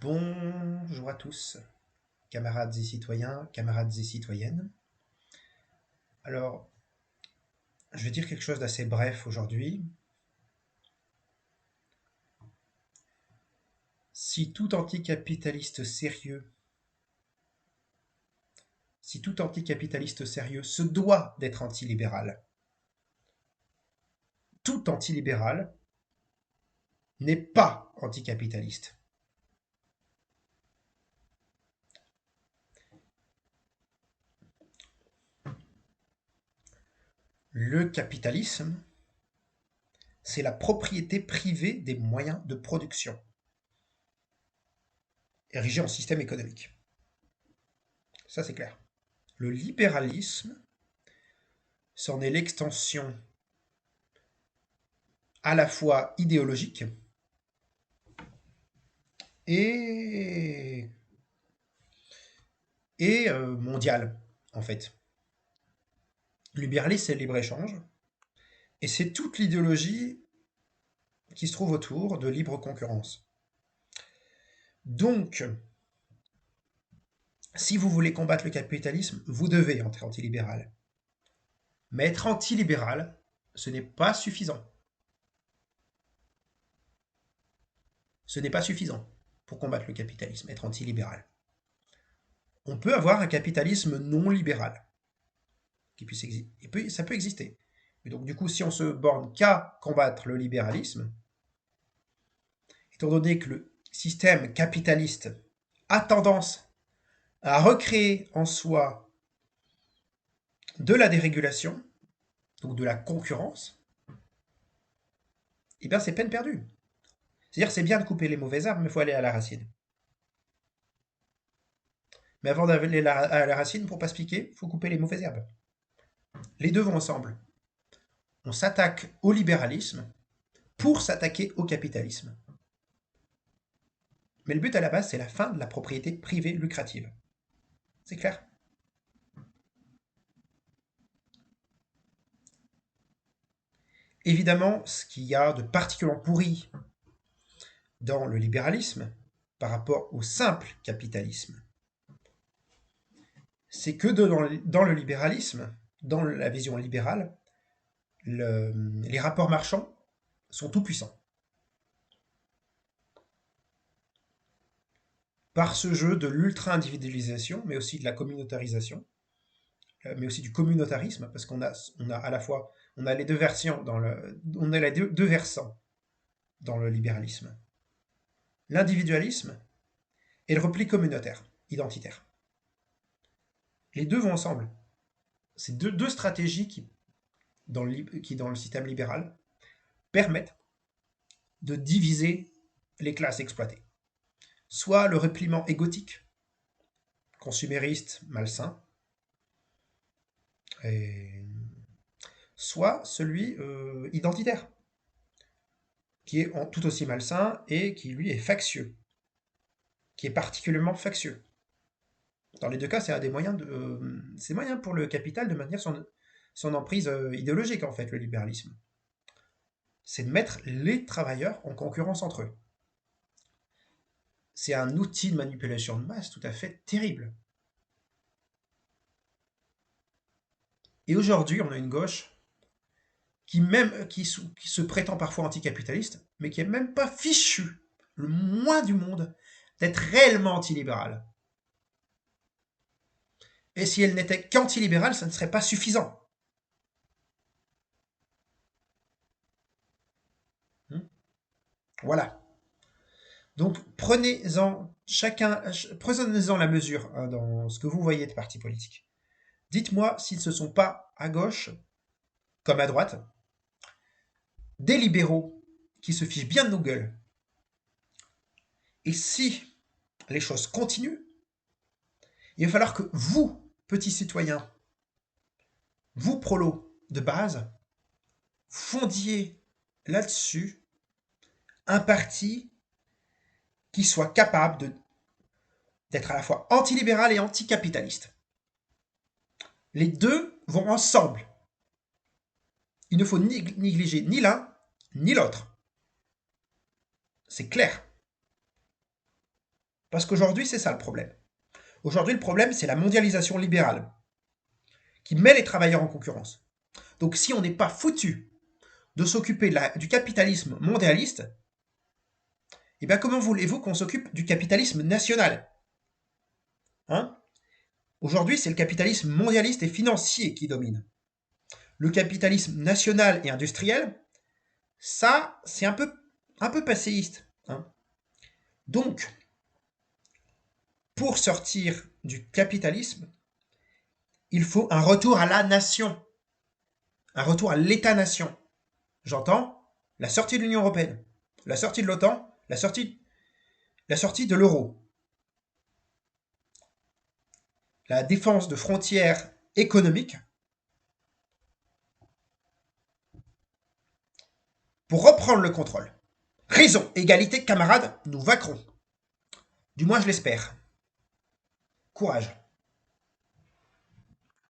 Bonjour à tous, camarades et citoyens, camarades et citoyennes. Alors, je vais dire quelque chose d'assez bref aujourd'hui. Si tout anticapitaliste sérieux se doit d'être antilibéral, tout antilibéral n'est pas anticapitaliste. Le capitalisme, c'est la propriété privée des moyens de production, érigée en système économique. Ça, c'est clair. Le libéralisme, c'en est l'extension à la fois idéologique et, et mondiale, en fait. Le libéralisme, c'est le libre-échange, et c'est toute l'idéologie qui se trouve autour de libre concurrence. Donc, si vous voulez combattre le capitalisme, vous devez être antilibéral. Mais être antilibéral, ce n'est pas suffisant. Ce n'est pas suffisant pour combattre le capitalisme, être antilibéral. On peut avoir un capitalisme non libéral qui puisse exister. Ça peut exister. Et donc, du coup, si on se borne qu'à combattre le libéralisme, étant donné que le système capitaliste a tendance à recréer en soi de la dérégulation, donc de la concurrence, eh bien c'est peine perdue. C'est-à-dire c'est bien de couper les mauvais arbres, mais il faut aller à la racine. Mais avant d'aller à la racine, pour pas se piquer, il faut couper les mauvaises herbes. Les deux vont ensemble. On s'attaque au libéralisme pour s'attaquer au capitalisme. Mais le but à la base, c'est la fin de la propriété privée lucrative. C'est clair? Évidemment, ce qu'il y a de particulièrement pourri dans le libéralisme par rapport au simple capitalisme, c'est que dans le libéralisme, dans la vision libérale, les rapports marchands sont tout puissants. Par ce jeu de l'ultra-individualisation, mais aussi de la communautarisation, mais aussi du communautarisme, parce qu'on a à la fois, on a les deux versions on a les deux versants dans le libéralisme. L'individualisme et le repli communautaire, identitaire. Les deux vont ensemble. C'est deux stratégies qui, dans le système libéral, permettent de diviser les classes exploitées. Soit le repliement égotique, consumériste, malsain, et soit celui identitaire, qui est tout aussi malsain et qui, lui, est factieux, qui est particulièrement factieux. Dans les deux cas, c'est moyen pour le capital de maintenir son emprise idéologique, en fait, le libéralisme. C'est de mettre les travailleurs en concurrence entre eux. C'est un outil de manipulation de masse tout à fait terrible. Et aujourd'hui, on a une gauche qui se prétend parfois anticapitaliste, mais qui n'est même pas fichu, le moins du monde, d'être réellement antilibérale. Et si elle n'était qu'antilibérale, ça ne serait pas suffisant. Voilà. Donc prenez-en la mesure dans ce que vous voyez de partis politiques. Dites-moi s'ils ne sont pas à gauche, comme à droite, des libéraux qui se fichent bien de nos gueules. Et si les choses continuent, il va falloir que vous, petits citoyens, vous, prolos de base, fondiez là-dessus un parti qui soit capable d'être à la fois antilibéral et anticapitaliste. Les deux vont ensemble. Il ne faut négliger ni l'un ni l'autre. C'est clair. Parce qu'aujourd'hui, c'est ça le problème. Aujourd'hui, le problème, c'est la mondialisation libérale qui met les travailleurs en concurrence. Donc, si on n'est pas foutu de s'occuper du capitalisme mondialiste, eh bien, comment voulez-vous qu'on s'occupe du capitalisme national, hein? Aujourd'hui, c'est le capitalisme mondialiste et financier qui domine. Le capitalisme national et industriel, ça, c'est un peu passéiste, hein. Donc, pour sortir du capitalisme, il faut un retour à la nation, un retour à l'État-nation. J'entends la sortie de l'Union européenne, la sortie de l'OTAN, la sortie de l'euro, la défense de frontières économiques pour reprendre le contrôle. Raison, égalité, camarades, nous vaincrons. Du moins, je l'espère. Courage.